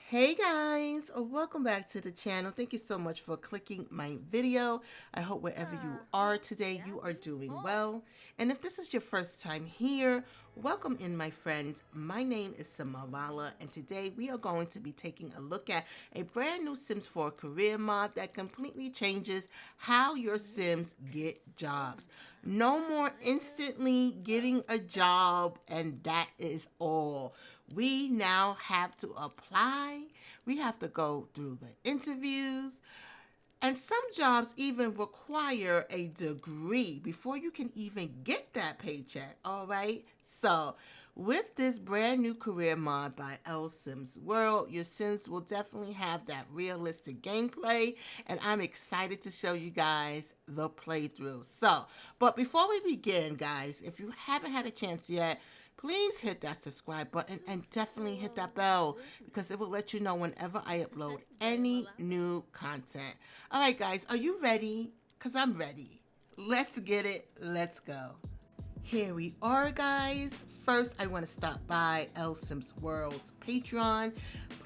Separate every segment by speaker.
Speaker 1: Hey guys, welcome back to the channel. Thank you so much for clicking my video. I hope wherever you are today, you are doing well. And if this is your first time here, welcome in my friends. My name is Simeralla, and today we are going to be taking a look at a brand new Sims 4 career mod that completely changes how your Sims get jobs. No more instantly getting a job and that is all. We now have to apply. We have to go through the interviews. And some jobs even require a degree before you can even get that paycheck. All right. So, with this brand new career mod by L Sims World, your Sims will definitely have that realistic gameplay. And I'm excited to show you guys the playthrough. But before we begin, guys, if you haven't had a chance yet, please hit that subscribe button and definitely hit that bell because it will let you know whenever I upload any new content. All right, guys, are you ready? Because I'm ready. Let's get it. Let's go. Here we are, guys. First, I want to stop by L Sims World's Patreon.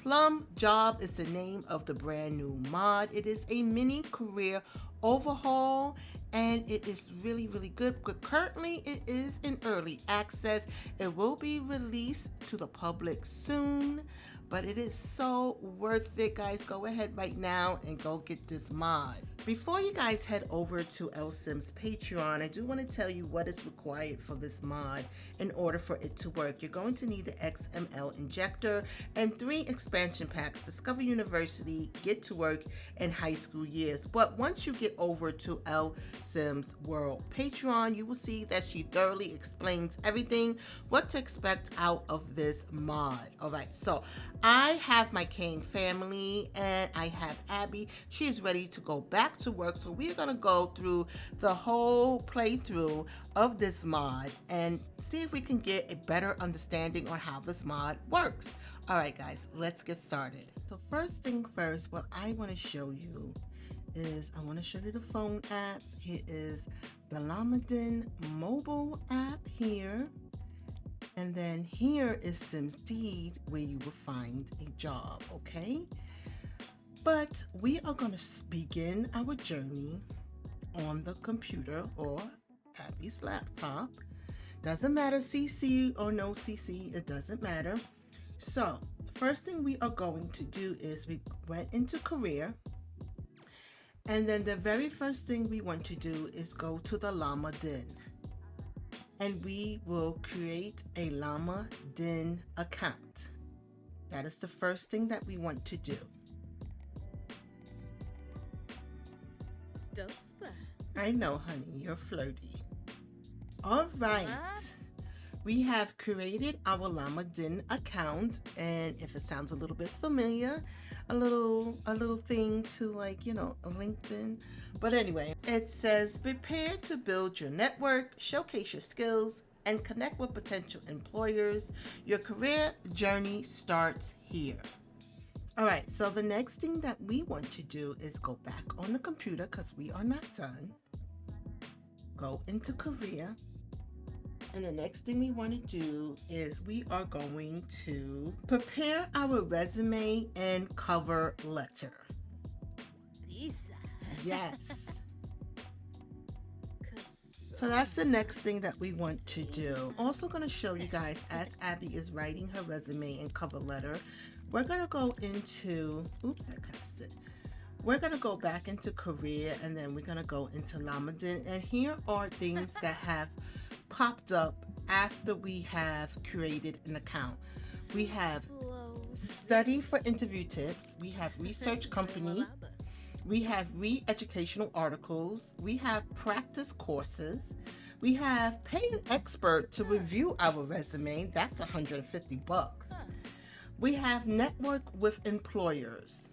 Speaker 1: PlumJob is the name of the brand new mod. It is a mini career overhaul and it is really good. But currently it is in early access. It will be released to the public soon, but it is so worth it, guys. Go ahead right now and go get this mod. Before you guys head over to L Sims Patreon, I do want to tell you what is required for this mod in order for it to work. You're going to need the XML injector and 3 expansion packs: Discover University, Get to Work, and High School Years. But once you get over to L Sims World Patreon, you will see that she thoroughly explains everything, what to expect out of this mod. All right, so I have my Kane family and I have Abby. She is ready to go back to work, so we're gonna go through the whole playthrough of this mod and see if we can get a better understanding on how this mod works. All right, guys, let's get started. So first thing first, what I want to show you is I want to show you the phone apps. Here is the Lamadin mobile app here. And then here is Sims Deed, where you will find a job, okay? But we are going to begin our journey on the computer or Abby's laptop. Doesn't matter CC or no CC, it doesn't matter. So the first thing we are going to do is we went into career. And then the very first thing we want to do is go to the Llama Den. And we will create a Llama Den account. That is the first thing that we want to do. I know, honey, you're flirty. All right. We have created our Llama Den account, and if it sounds a little bit familiar, a little thing to, like, you know, a LinkedIn. But anyway, it says prepare to build your network, showcase your skills, and connect with potential employers. Your career journey starts here. All right, so the next thing that we want to do is go back on the computer because we are not done. Go into career. And the next thing we want to do is we are going to prepare our resume and cover letter. Yes. So that's the next thing that we want to do. Also going to show you guys as Abby is writing her resume and cover letter, we're going to go into, oops, I passed it. We're going to go back into career and then we're going to go into Lamadin. And here are things that have popped up after we have created an account. We have study for interview tips. We have research company. We have read educational articles. We have practice courses. We have pay an expert to review our resume. That's $150. We have network with employers.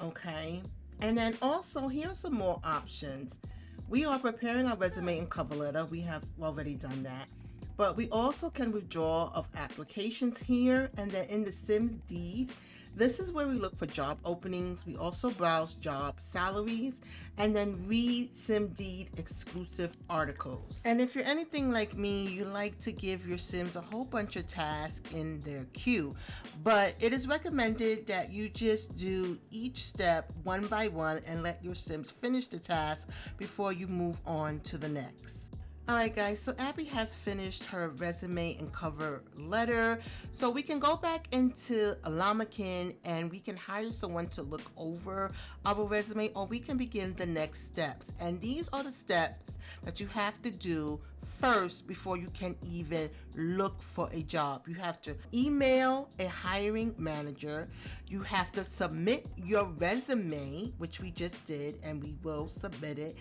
Speaker 1: Okay. And then also here's some more options. We are preparing our resume and cover letter. We have already done that. But we also can withdraw of applications here. And then in the Sims Deed, This is where we look for job openings. We also browse job salaries and then read SimDeed exclusive articles. And if you're anything like me, you like to give your Sims a whole bunch of tasks in their queue. But it is recommended that you just do each step one by one and let your Sims finish the task before you move on to the next. Alright guys, so Abby has finished her resume and cover letter. So we can go back into Lamakin and we can hire someone to look over our resume, or we can begin the next steps. And these are the steps that you have to do first before you can even look for a job. You have to email a hiring manager. You have to submit your resume, which we just did, and we will submit it.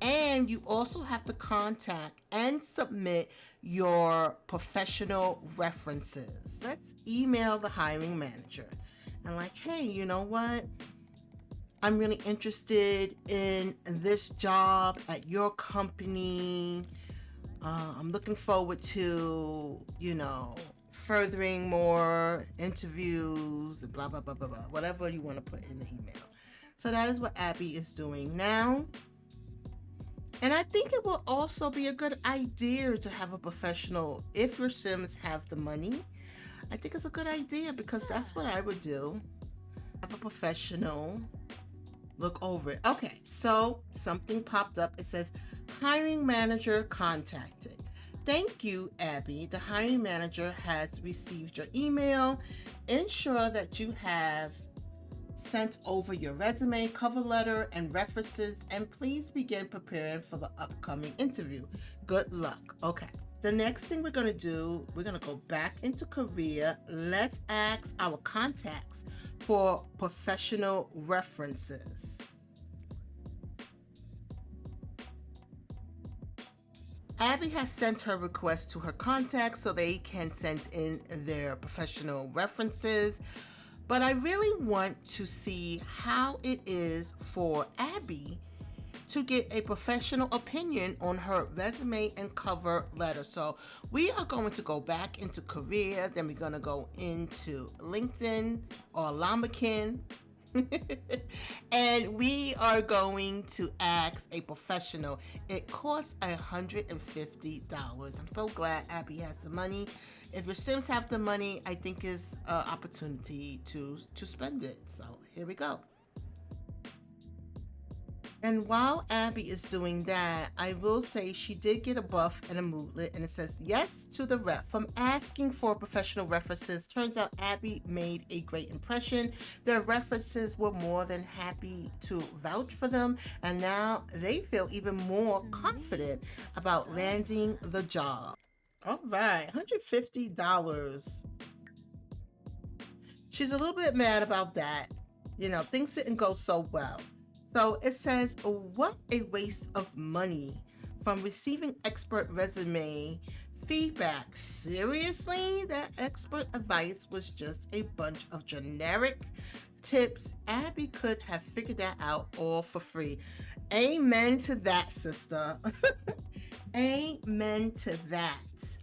Speaker 1: And you also have to contact and submit your professional references. Let's email the hiring manager and like, hey, you know what? I'm really interested in this job at your company. I'm looking forward to, furthering more interviews, blah, blah, blah, blah, blah, whatever you want to put in the email. So that is what Abby is doing now. And I think it will also be a good idea to have a professional, if your Sims have the money. I think it's a good idea because that's what I would do. Have a professional look over it. Okay, so something popped up. It says, hiring manager contacted. Thank you, Abby. The hiring manager has received your email. Ensure that you have sent over your resume, cover letter, and references, and please begin preparing for the upcoming interview. Good luck. Okay. The next thing we're going to do, we're going to go back into Korea. Let's ask our contacts for professional references. Abby has sent her request to her contacts so they can send in their professional references. But I really want to see how it is for Abby to get a professional opinion on her resume and cover letter. So we are going to go back into Korea, then we're going to go into LinkedIn or Lamakin. And we are going to ask a professional. It costs $150. I'm so glad Abby has the money. If your Sims have the money, I think is an opportunity to spend it. So here we go. And while Abby is doing that, I will say she did get a buff and a moodlet, and it says yes to the rep. From asking for professional references, turns out Abby made a great impression. Their references were more than happy to vouch for them, and now they feel even more confident about landing the job. All right, $150. She's a little bit mad about that. Things didn't go so well. So it says, what a waste of money. From receiving expert resume feedback. Seriously? That expert advice was just a bunch of generic tips. Abby could have figured that out all for free. Amen to that, sister. Amen to that.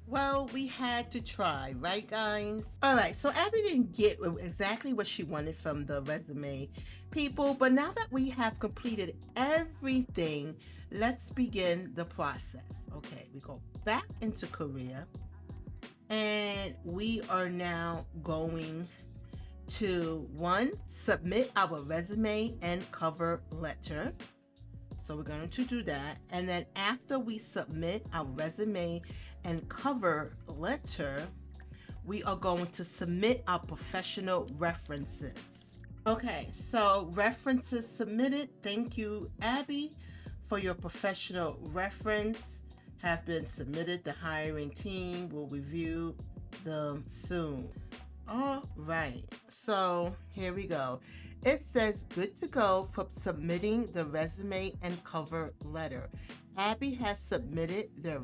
Speaker 1: Well, we had to try, right, guys? All right, so Abby didn't get exactly what she wanted from the resume people, but now that we have completed everything, let's begin the process. Okay, we go back into Korea, and we are now going to, one, submit our resume and cover letter. So we're going to do that. And then after we submit our resume and cover letter, we are going to submit our professional references. Okay, so references submitted. Thank you, Abby, for your professional reference have been submitted. The hiring team will review them soon. All right, so here we go. It says good to go for submitting the resume and cover letter. Abby has submitted their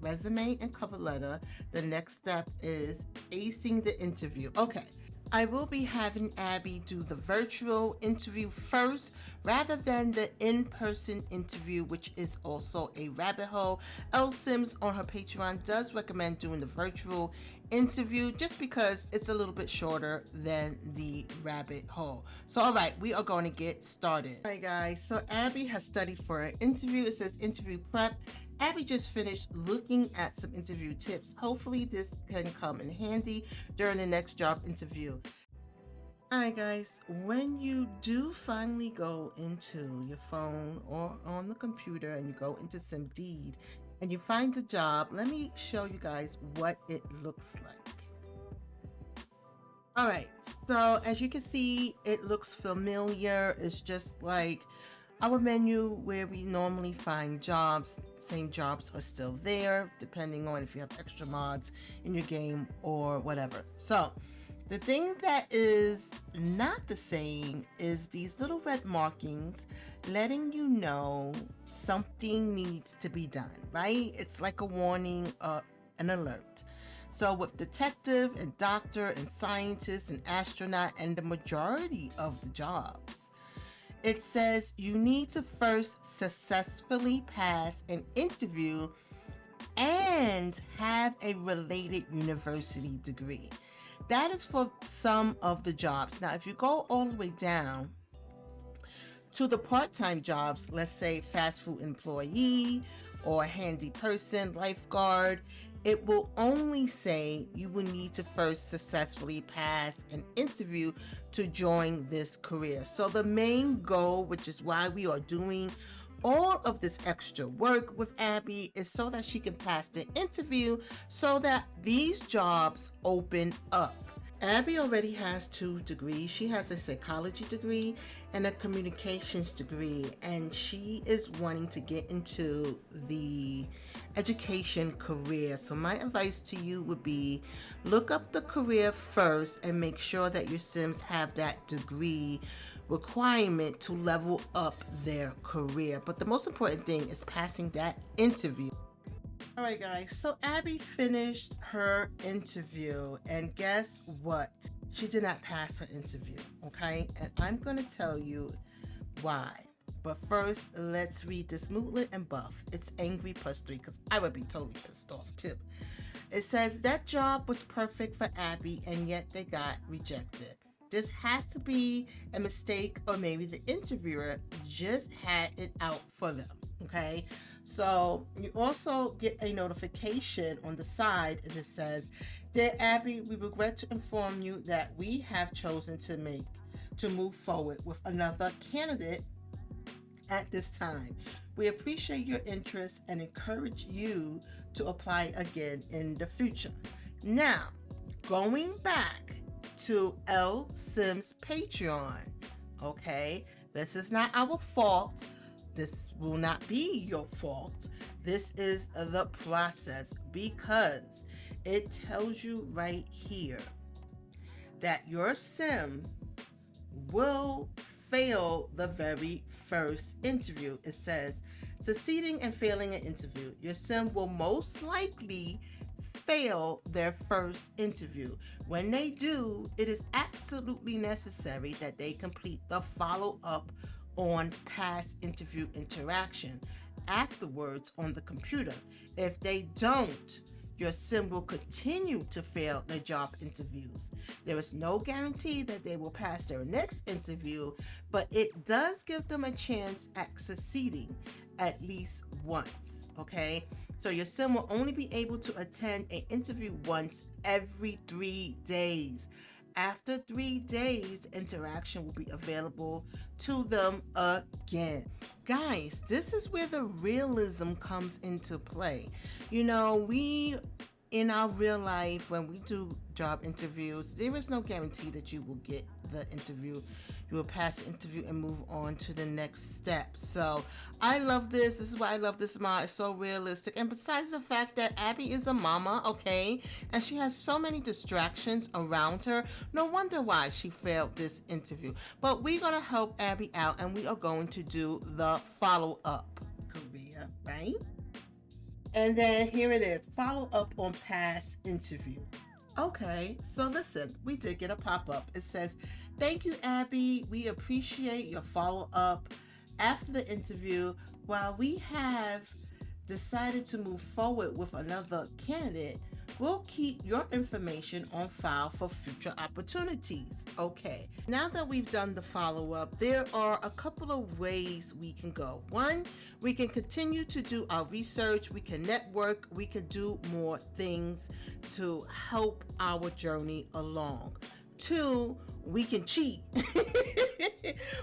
Speaker 1: resume and cover letter. The next step is acing the interview. Okay, I will be having Abby do the virtual interview first rather than the in-person interview, which is also a rabbit hole. L Sims on her Patreon does recommend doing the virtual interview just because it's a little bit shorter than the rabbit hole. So all right, we are going to get started. All right guys, so Abby has studied for an interview. It says interview prep. Abby just finished looking at some interview tips. Hopefully this can come in handy during the next job interview. Alright guys, when you do finally go into your phone or on the computer and you go into Indeed and you find a job, let me show you guys what it looks like. Alright, so as you can see, it looks familiar. It's just like our menu where we normally find jobs. Same jobs are still there, depending on if you have extra mods in your game or whatever. So the thing that is not the same is these little red markings letting you know something needs to be done, right? It's like a warning, an alert. So with detective and doctor and scientist and astronaut and the majority of the jobs, it says you need to first successfully pass an interview and have a related university degree. That is for some of the jobs. Now, if you go all the way down to the part-time jobs, let's say fast food employee or handy person, lifeguard, it will only say you will need to first successfully pass an interview to join this career. So the main goal, which is why we are doing all of this extra work with Abby, is so that she can pass the interview so that these jobs open up. Abby already has 2 degrees. She has a psychology degree and a communications degree, and she is wanting to get into the education career. So my advice to you would be look up the career first and make sure that your Sims have that degree requirement to level up their career. But the most important thing is passing that interview. Alright guys, so Abby finished her interview and guess what? She did not pass her interview, okay? And I'm going to tell you why. But first, let's read this Moodlet and Buff. It's angry plus 3 because I would be totally pissed off too. It says that job was perfect for Abby and yet they got rejected. This has to be a mistake, or maybe the interviewer just had it out for them, okay? So you also get a notification on the side and it says, "Dear Abby, we regret to inform you that we have chosen to move forward with another candidate at this time. We appreciate your interest and encourage you to apply again in the future." Now, going back to L Sims Patreon, okay? This is not our fault. This will not be your fault. This is the process because it tells you right here that your Sim will fail the very first interview. It says, succeeding and failing an interview. Your Sim will most likely fail their first interview. When they do, it is absolutely necessary that they complete the follow-up on past interview interaction afterwards on the computer. If they don't, your Sim will continue to fail their job interviews. There is no guarantee that they will pass their next interview, but it does give them a chance at succeeding at least once, okay? So your Sim will only be able to attend an interview once every 3 days. After 3 days, interaction will be available to them again. Guys, this is where the realism comes into play. You know, we, in our real life, when we do job interviews, there is no guarantee that you will get the interview. You will pass the interview and move on to the next step. So I love this. This is why I love this mod. It's so realistic. And besides the fact that Abby is a mama, okay, and she has so many distractions around her, no wonder why she failed this interview. But we're going to help Abby out and we are going to do the follow-up career, right? And then here it is, follow up on past interview. Okay, so listen, we did get a pop-up. It says, "Thank you, Abby. We appreciate your follow-up after the interview. While we have decided to move forward with another candidate, we'll keep your information on file for future opportunities." Okay, now that we've done the follow-up, there are a couple of ways we can go. One, we can continue to do our research, we can network, we can do more things to help our journey along. Two, we can cheat.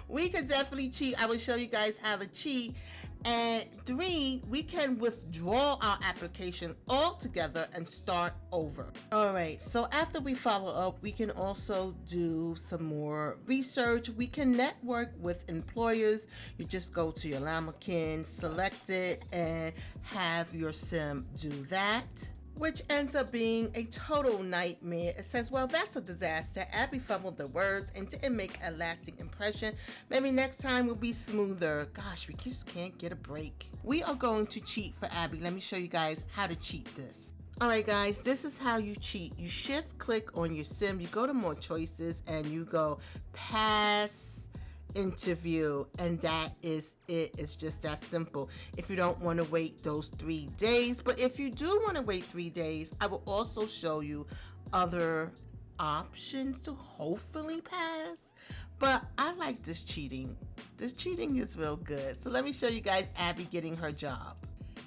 Speaker 1: We can definitely cheat. I will show you guys how to cheat. And three, we can withdraw our application altogether and start over. All right, so after we follow up, we can also do some more research. We can network with employers. You just go to your Llamakin, select it, and have your sim do that, which ends up being a total nightmare. It says, "Well, that's a disaster. Abby fumbled the words and didn't make a lasting impression. Maybe next time will be smoother." Gosh, we just can't get a break. We are going to cheat for Abby. Let me show you guys how to cheat this. All right, guys, this is how you cheat. You shift click on your sim, you go to more choices, and you go pass interview, and that is it. It's just that simple. If you don't want to wait those 3 days, but if you do want to wait 3 days, I will also show you other options to hopefully pass. But I like this cheating. This cheating is real good. So let me show you guys Abby getting her job.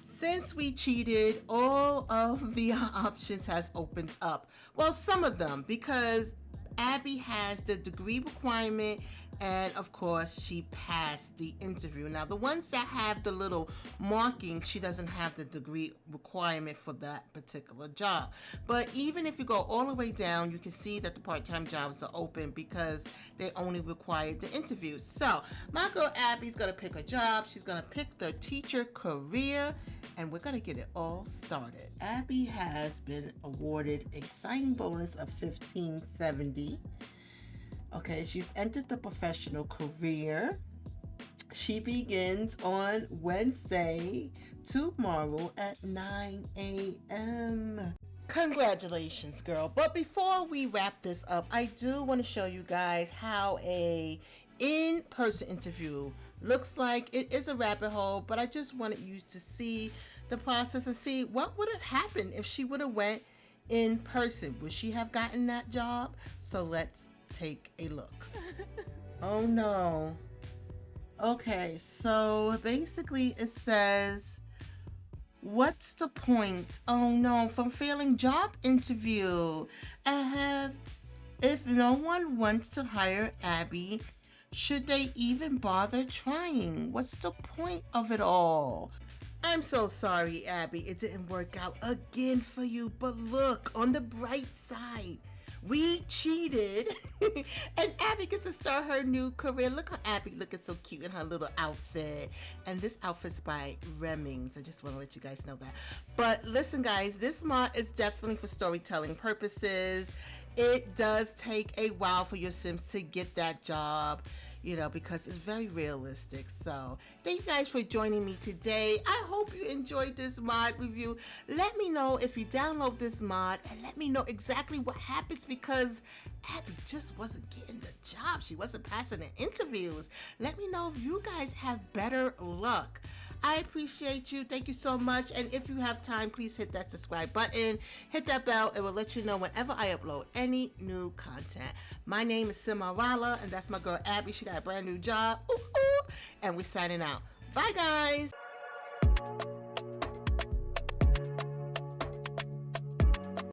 Speaker 1: Since we cheated, all of the options has opened up. Well, some of them, because Abby has the degree requirement, and of course she passed the interview. Now the ones that have the little marking, she doesn't have the degree requirement for that particular job. But even if you go all the way down, you can see that the part-time jobs are open because they only required the interview. So my girl Abby's gonna pick a job. She's gonna pick the teacher career, and we're gonna get it all started. Abby has been awarded a signing bonus of $15.70. Okay, she's entered the professional career. She begins on Wednesday, tomorrow at 9 a.m. Congratulations, girl. But before we wrap this up, I do want to show you guys how a in-person interview looks like. It is a rabbit hole, but I just wanted you to see the process and see what would have happened if she would have went in person. Would she have gotten that job? So let's take a look. Oh no. Okay, so basically it says, "What's the point? Oh no, from failing job interview. If no one wants to hire Abby, should they even bother trying? What's the point of it all? I'm so sorry, Abby. It didn't work out again for you, but look, on the bright side, we cheated." And Abby gets to start her new career. Look how Abby looking so cute in her little outfit. And this outfit's by Remings. I just want to let you guys know that. But listen, guys, this mod is definitely for storytelling purposes. It does take a while for your Sims to get that job, you know, because it's very realistic. So thank you guys for joining me today. I hope you enjoyed this mod review. Let me know if you download this mod, and let me know exactly what happens, because Abby just wasn't getting the job. She wasn't passing the interviews. Let me know if you guys have better luck. I appreciate you. Thank you so much. And if you have time, please hit that subscribe button. Hit that bell. It will let you know whenever I upload any new content. My name is Simeralla, and that's my girl Abby. She got a brand new job. Ooh, ooh. And we're signing out. Bye, guys.